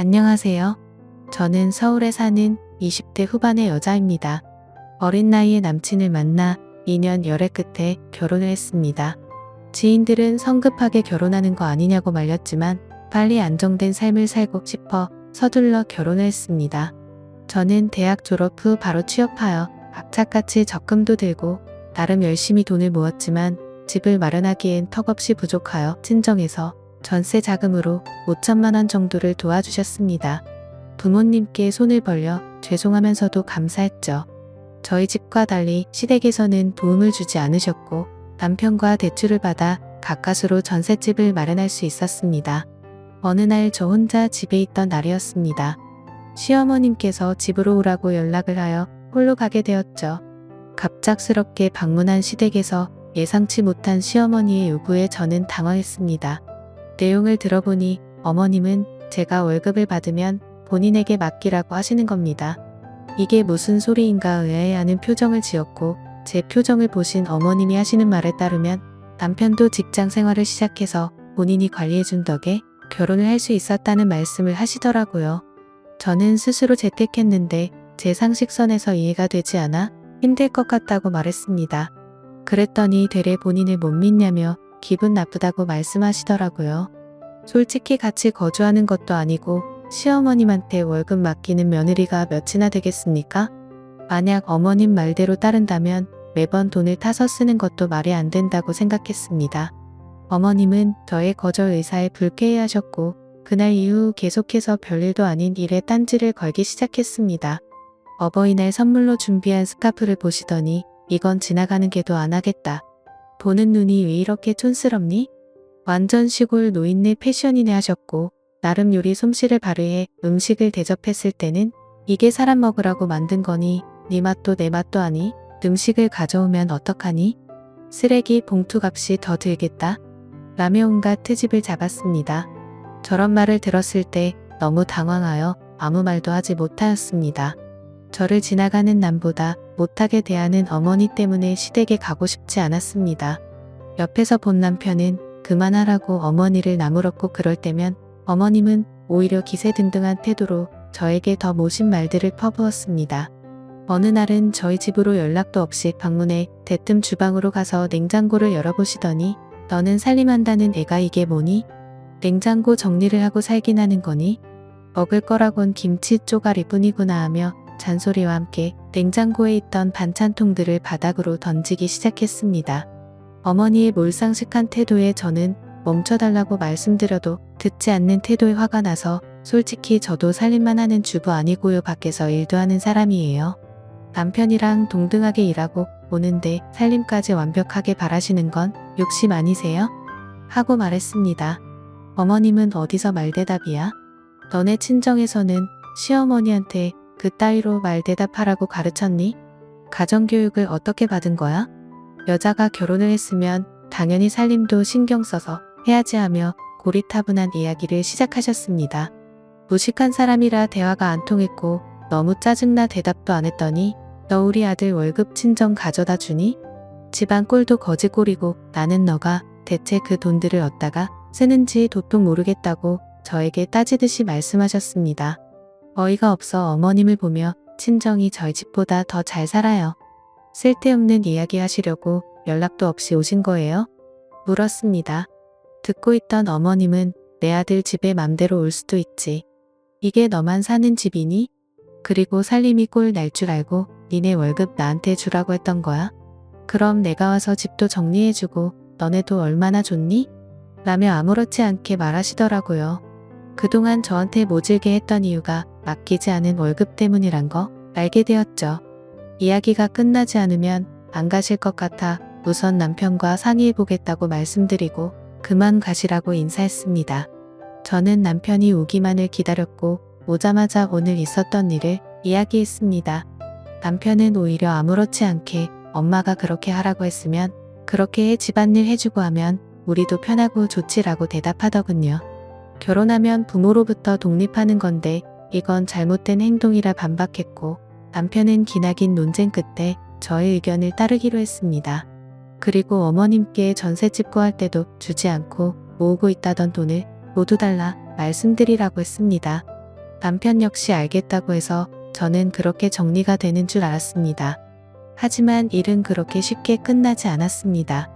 안녕하세요. 저는 서울에 사는 20대 후반의 여자입니다. 어린 나이에 남친을 만나 2년 열애 끝에 결혼을 했습니다. 지인들은 성급하게 결혼하는 거 아니냐고 말렸지만 빨리 안정된 삶을 살고 싶어 서둘러 결혼을 했습니다. 저는 대학 졸업 후 바로 취업하여 악착같이 적금도 들고 나름 열심히 돈을 모았지만 집을 마련하기엔 턱없이 부족하여 친정에서 전세 자금으로 5천만 원 정도를 도와주셨습니다. 부모님께 손을 벌려 죄송하면서도 감사했죠. 저희 집과 달리 시댁에서는 도움을 주지 않으셨고 남편과 대출을 받아 가까스로 전셋집을 마련할 수 있었습니다. 어느 날 저 혼자 집에 있던 날이었습니다. 시어머님께서 집으로 오라고 연락을 하여 홀로 가게 되었죠. 갑작스럽게 방문한 시댁에서 예상치 못한 시어머니의 요구에 저는 당황했습니다. 내용을 들어보니 어머님은 제가 월급을 받으면 본인에게 맡기라고 하시는 겁니다. 이게 무슨 소리인가 의아해하는 표정을 지었고 제 표정을 보신 어머님이 하시는 말에 따르면 남편도 직장 생활을 시작해서 본인이 관리해준 덕에 결혼을 할 수 있었다는 말씀을 하시더라고요. 저는 스스로 재택했는데 제 상식선에서 이해가 되지 않아 힘들 것 같다고 말했습니다. 그랬더니 되레 본인을 못 믿냐며 기분 나쁘다고 말씀하시더라고요. 솔직히 같이 거주하는 것도 아니고 시어머님한테 월급 맡기는 며느리가 몇이나 되겠습니까? 만약 어머님 말대로 따른다면 매번 돈을 타서 쓰는 것도 말이 안 된다고 생각했습니다. 어머님은 저의 거절 의사에 불쾌해하셨고 그날 이후 계속해서 별일도 아닌 일에 딴지를 걸기 시작했습니다. 어버이날 선물로 준비한 스카프를 보시더니 이건 지나가는 개도 안 하겠다. 보는 눈이 왜 이렇게 촌스럽니? 완전 시골 노인네 패션이네 하셨고 나름 요리 솜씨를 발휘해 음식을 대접했을 때는 이게 사람 먹으라고 만든 거니 네 맛도 내 맛도 아니 음식을 가져오면 어떡하니? 쓰레기 봉투 값이 더 들겠다. 라며 온갖 트집을 잡았습니다. 저런 말을 들었을 때 너무 당황하여 아무 말도 하지 못하였습니다. 저를 지나가는 남보다 못하게 대하는 어머니 때문에 시댁에 가고 싶지 않았습니다. 옆에서 본 남편은 그만하라고 어머니를 나무랐고 그럴 때면 어머님은 오히려 기세등등한 태도로 저에게 더 모신 말들을 퍼부었습니다. 어느 날은 저희 집으로 연락도 없이 방문해 대뜸 주방으로 가서 냉장고를 열어보시더니 너는 살림한다는 애가 이게 뭐니? 냉장고 정리를 하고 살긴 하는 거니? 먹을 거라곤 김치 쪼가리 뿐이구나 하며 잔소리와 함께 냉장고에 있던 반찬통들을 바닥으로 던지기 시작했습니다. 어머니의 몰상식한 태도에 저는 멈춰달라고 말씀드려도 듣지 않는 태도에 화가 나서 솔직히 저도 살림만 하는 주부 아니고요. 밖에서 일도 하는 사람이에요. 남편이랑 동등하게 일하고 오는데 살림까지 완벽하게 바라시는 건 욕심 아니세요? 하고 말했습니다. 어머님은 어디서 말대답이야? 너네 친정에서는 시어머니한테 그 따위로 말대답하라고 가르쳤니? 가정교육을 어떻게 받은 거야? 여자가 결혼을 했으면 당연히 살림도 신경 써서 해야지 하며 고리타분한 이야기를 시작하셨습니다. 무식한 사람이라 대화가 안 통했고 너무 짜증나 대답도 안 했더니 너 우리 아들 월급 친정 가져다 주니? 집안 꼴도 거지 꼴이고 나는 너가 대체 그 돈들을 얻다가 쓰는지 도통 모르겠다고 저에게 따지듯이 말씀하셨습니다. 어이가 없어 어머님을 보며 친정이 저희 집보다 더 잘 살아요. 쓸데없는 이야기 하시려고 연락도 없이 오신 거예요? 물었습니다. 듣고 있던 어머님은 내 아들 집에 맘대로 올 수도 있지. 이게 너만 사는 집이니? 그리고 살림이 꼴 날 줄 알고 니네 월급 나한테 주라고 했던 거야? 그럼 내가 와서 집도 정리해주고 너네도 얼마나 좋니? 라며 아무렇지 않게 말하시더라고요. 그동안 저한테 모질게 했던 이유가 맡기지 않은 월급 때문이란 거 알게 되었죠. 이야기가 끝나지 않으면 안 가실 것 같아 우선 남편과 상의해보겠다고 말씀드리고 그만 가시라고 인사했습니다. 저는 남편이 오기만을 기다렸고 오자마자 오늘 있었던 일을 이야기했습니다. 남편은 오히려 아무렇지 않게 엄마가 그렇게 하라고 했으면 그렇게 해 집안일 해주고 하면 우리도 편하고 좋지라고 대답하더군요. 결혼하면 부모로부터 독립하는 건데 이건 잘못된 행동이라 반박했고 남편은 기나긴 논쟁 끝에 저의 의견을 따르기로 했습니다. 그리고 어머님께 전셋집 구할 때도 주지 않고 모으고 있다던 돈을 모두 달라 말씀드리라고 했습니다. 남편 역시 알겠다고 해서 저는 그렇게 정리가 되는 줄 알았습니다. 하지만 일은 그렇게 쉽게 끝나지 않았습니다.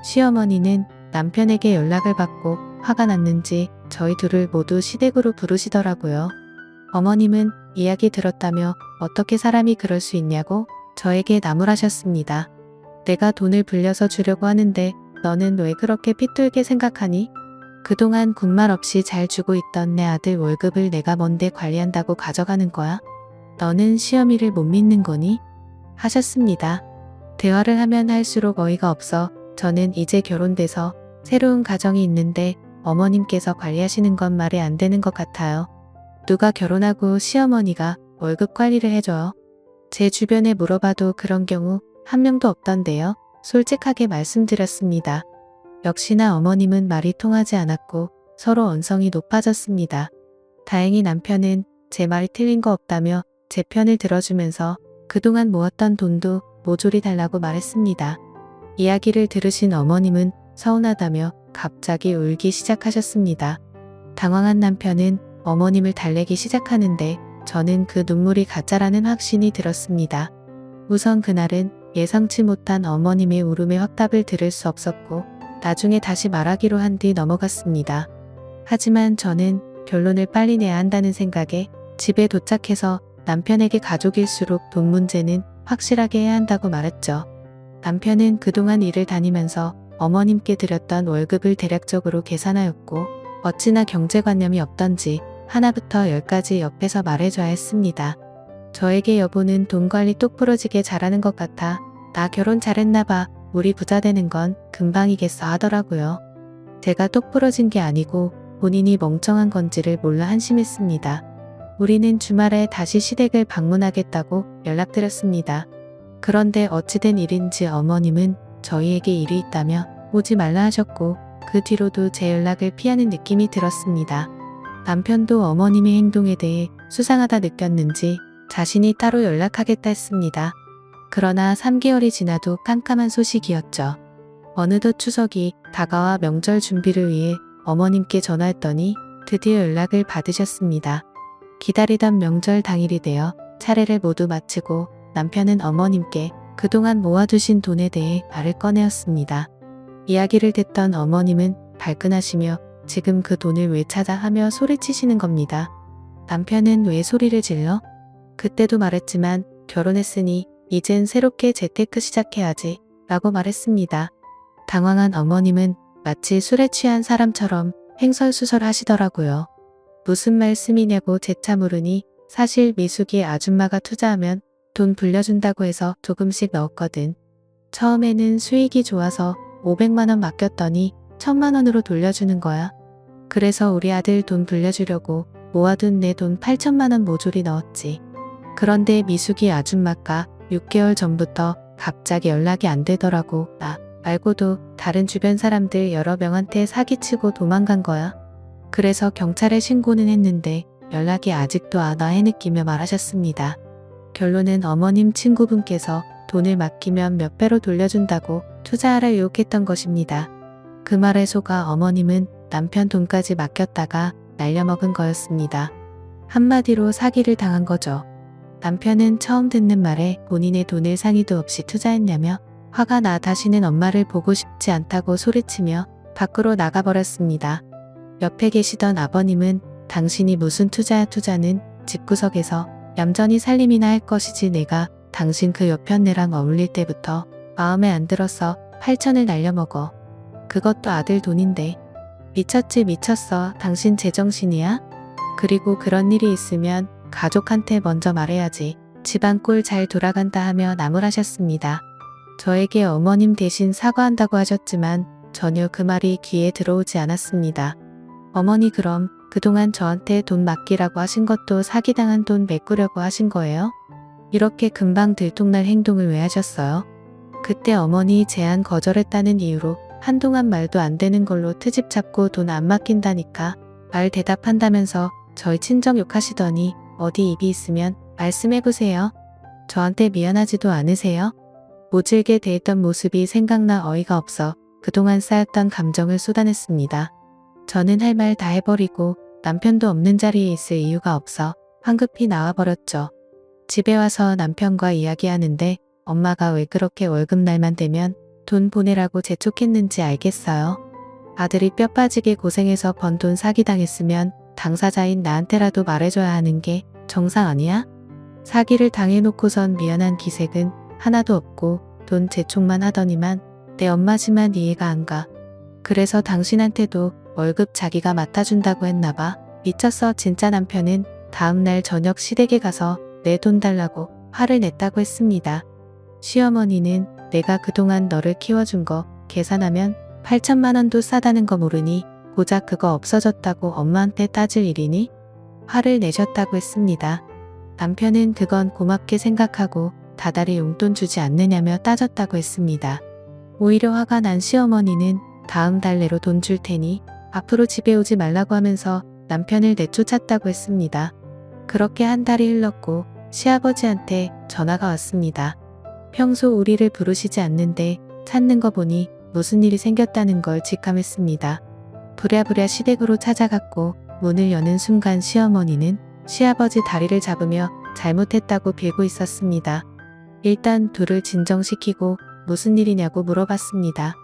시어머니는 남편에게 연락을 받고 화가 났는지 저희 둘을 모두 시댁으로 부르시더라고요. 어머님은 이야기 들었다며 어떻게 사람이 그럴 수 있냐고 저에게 나무라셨습니다. 내가 돈을 빌려서 주려고 하는데 너는 왜 그렇게 삐뚤게 생각하니? 그동안 군말 없이 잘 주고 있던 내 아들 월급을 내가 뭔데 관리한다고 가져가는 거야? 너는 시어미를 못 믿는 거니? 하셨습니다. 대화를 하면 할수록 어이가 없어 저는 이제 결혼돼서 새로운 가정이 있는데 어머님께서 관리하시는 건 말이 안 되는 것 같아요. 누가 결혼하고 시어머니가 월급 관리를 해줘요? 제 주변에 물어봐도 그런 경우 한 명도 없던데요. 솔직하게 말씀드렸습니다. 역시나 어머님은 말이 통하지 않았고 서로 언성이 높아졌습니다. 다행히 남편은 제 말이 틀린 거 없다며 제 편을 들어주면서 그동안 모았던 돈도 모조리 달라고 말했습니다. 이야기를 들으신 어머님은 서운하다며 갑자기 울기 시작하셨습니다. 당황한 남편은 어머님을 달래기 시작하는데 저는 그 눈물이 가짜라는 확신이 들었습니다. 우선 그날은 예상치 못한 어머님의 울음에 확답을 들을 수 없었고 나중에 다시 말하기로 한 뒤 넘어갔습니다. 하지만 저는 결론을 빨리 내야 한다는 생각에 집에 도착해서 남편에게 가족일수록 돈 문제는 확실하게 해야 한다고 말했죠. 남편은 그동안 일을 다니면서 어머님께 드렸던 월급을 대략적으로 계산하였고 어찌나 경제관념이 없던지 하나부터 열까지 옆에서 말해줘야 했습니다. 저에게 여보는 돈 관리 똑부러지게 잘하는 것 같아. 나 결혼 잘했나봐. 우리 부자 되는 건 금방이겠어 하더라고요. 제가 똑부러진 게 아니고 본인이 멍청한 건지를 몰라 한심했습니다. 우리는 주말에 다시 시댁을 방문하겠다고 연락드렸습니다. 그런데 어찌된 일인지 어머님은 저희에게 일이 있다며 오지 말라 하셨고 그 뒤로도 제 연락을 피하는 느낌이 들었습니다. 남편도 어머님의 행동에 대해 수상하다 느꼈는지 자신이 따로 연락하겠다 했습니다. 그러나 3개월이 지나도 깜깜한 소식이었죠. 어느덧 추석이 다가와 명절 준비를 위해 어머님께 전화했더니 드디어 연락을 받으셨습니다. 기다리던 명절 당일이 되어 차례를 모두 마치고 남편은 어머님께 그동안 모아두신 돈에 대해 말을 꺼내었습니다. 이야기를 듣던 어머님은 발끈하시며 지금 그 돈을 왜 찾아 하며 소리치시는 겁니다. 남편은 왜 소리를 질러? 그때도 말했지만 결혼했으니 이젠 새롭게 재테크 시작해야지 라고 말했습니다. 당황한 어머님은 마치 술에 취한 사람처럼 횡설수설 하시더라고요. 무슨 말씀이냐고 재차 물으니 사실 미숙이 아줌마가 투자하면 돈 불려준다고 해서 조금씩 넣었거든. 처음에는 수익이 좋아서 500만 원 맡겼더니 1000만 원으로 돌려주는 거야. 그래서 우리 아들 돈 불려주려고 모아둔 내 돈 8천만 원 모조리 넣었지. 그런데 미숙이 아줌마가 6개월 전부터 갑자기 연락이 안 되더라고. 나 말고도 다른 주변 사람들 여러 명한테 사기치고 도망간 거야. 그래서 경찰에 신고는 했는데 연락이 아직도 안 와 해느끼며 말하셨습니다. 결론은 어머님 친구분께서 돈을 맡기면 몇 배로 돌려준다고 투자하라 유혹했던 것입니다. 그 말에 속아 어머님은 남편 돈까지 맡겼다가 날려먹은 거였습니다. 한마디로 사기를 당한 거죠. 남편은 처음 듣는 말에 본인의 돈을 상의도 없이 투자했냐며 화가 나 다시는 엄마를 보고 싶지 않다고 소리치며 밖으로 나가버렸습니다. 옆에 계시던 아버님은 당신이 무슨 투자야 투자는 집구석에서 얌전히 살림이나 할 것이지 내가 당신 그 여편네랑 어울릴 때부터 마음에 안 들어서 8천을 날려먹어. 그것도 아들 돈인데. 미쳤지 미쳤어. 당신 제정신이야? 그리고 그런 일이 있으면 가족한테 먼저 말해야지. 집안 꼴 잘 돌아간다 하며 나무라셨습니다. 저에게 어머님 대신 사과한다고 하셨지만 전혀 그 말이 귀에 들어오지 않았습니다. 어머니 그럼 그동안 저한테 돈 맡기라고 하신 것도 사기당한 돈 메꾸려고 하신 거예요? 이렇게 금방 들통날 행동을 왜 하셨어요? 그때 어머니 제안 거절했다는 이유로 한동안 말도 안 되는 걸로 트집 잡고 돈 안 맡긴다니까 말 대답한다면서 저희 친정 욕하시더니 어디 입이 있으면 말씀해보세요. 저한테 미안하지도 않으세요? 모질게 대했던 모습이 생각나 어이가 없어 그동안 쌓였던 감정을 쏟아냈습니다. 저는 할 말 다 해버리고 남편도 없는 자리에 있을 이유가 없어 황급히 나와버렸죠. 집에 와서 남편과 이야기하는데 엄마가 왜 그렇게 월급날만 되면 돈 보내라고 재촉했는지 알겠어요. 아들이 뼈 빠지게 고생해서 번 돈 사기당했으면 당사자인 나한테라도 말해줘야 하는 게 정상 아니야? 사기를 당해놓고선 미안한 기색은 하나도 없고 돈 재촉만 하더니만 내 엄마지만 이해가 안 가. 그래서 당신한테도 월급 자기가 맡아준다고 했나봐. 미쳤어. 진짜. 남편은 다음날 저녁 시댁에 가서 내 돈 달라고 화를 냈다고 했습니다. 시어머니는 내가 그동안 너를 키워준 거 계산하면 8천만 원도 싸다는 거 모르니 고작 그거 없어졌다고 엄마한테 따질 일이니? 화를 내셨다고 했습니다. 남편은 그건 고맙게 생각하고 다달이 용돈 주지 않느냐며 따졌다고 했습니다. 오히려 화가 난 시어머니는 다음 달 내로 돈 줄 테니 앞으로 집에 오지 말라고 하면서 남편을 내쫓았다고 했습니다. 그렇게 한 달이 흘렀고 시아버지한테 전화가 왔습니다. 평소 우리를 부르시지 않는데 찾는 거 보니 무슨 일이 생겼다는 걸 직감했습니다. 부랴부랴 시댁으로 찾아갔고 문을 여는 순간 시어머니는 시아버지 다리를 잡으며 잘못했다고 빌고 있었습니다. 일단 둘을 진정시키고 무슨 일이냐고 물어봤습니다.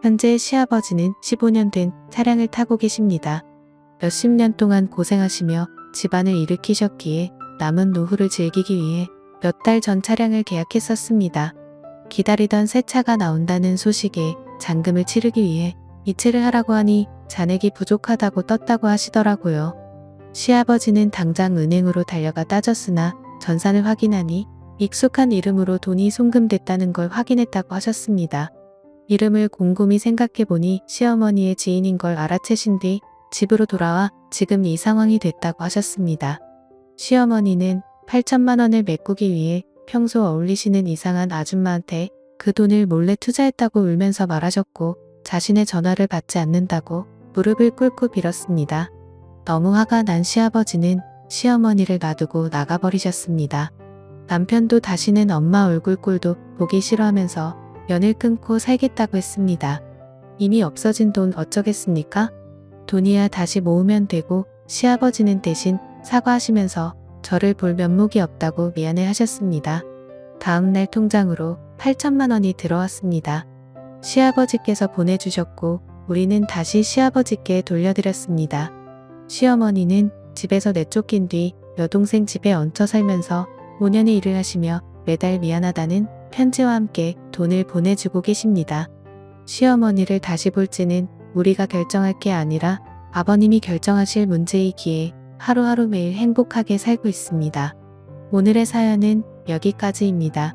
현재 시아버지는 15년 된 차량을 타고 계십니다. 몇십 년 동안 고생하시며 집안을 일으키셨기에 남은 노후를 즐기기 위해 몇 달 전 차량을 계약했었습니다. 기다리던 새 차가 나온다는 소식에 잔금을 치르기 위해 이체를 하라고 하니 잔액이 부족하다고 떴다고 하시더라고요. 시아버지는 당장 은행으로 달려가 따졌으나 전산을 확인하니 익숙한 이름으로 돈이 송금됐다는 걸 확인했다고 하셨습니다. 이름을 곰곰이 생각해보니 시어머니의 지인인 걸 알아채신 뒤 집으로 돌아와 지금 이 상황이 됐다고 하셨습니다. 시어머니는 8천만 원을 메꾸기 위해 평소 어울리시는 이상한 아줌마한테 그 돈을 몰래 투자했다고 울면서 말하셨고 자신의 전화를 받지 않는다고 무릎을 꿇고 빌었습니다. 너무 화가 난 시아버지는 시어머니를 놔두고 나가버리셨습니다. 남편도 다시는 엄마 얼굴 꼴도 보기 싫어하면서 연을 끊고 살겠다고 했습니다. 이미 없어진 돈 어쩌겠습니까? 돈이야 다시 모으면 되고 시아버지는 대신 사과하시면서 저를 볼 면목이 없다고 미안해 하셨습니다. 다음날 통장으로 8천만 원이 들어왔습니다. 시아버지께서 보내주셨고 우리는 다시 시아버지께 돌려드렸습니다. 시어머니는 집에서 내쫓긴 뒤 여동생 집에 얹혀 살면서 5년의 일을 하시며 매달 미안하다는 편지와 함께 돈을 보내주고 계십니다. 시어머니를 다시 볼지는 우리가 결정할 게 아니라 아버님이 결정하실 문제이기에 하루하루 매일 행복하게 살고 있습니다. 오늘의 사연은 여기까지입니다.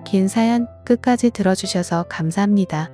긴 사연 끝까지 들어주셔서 감사합니다.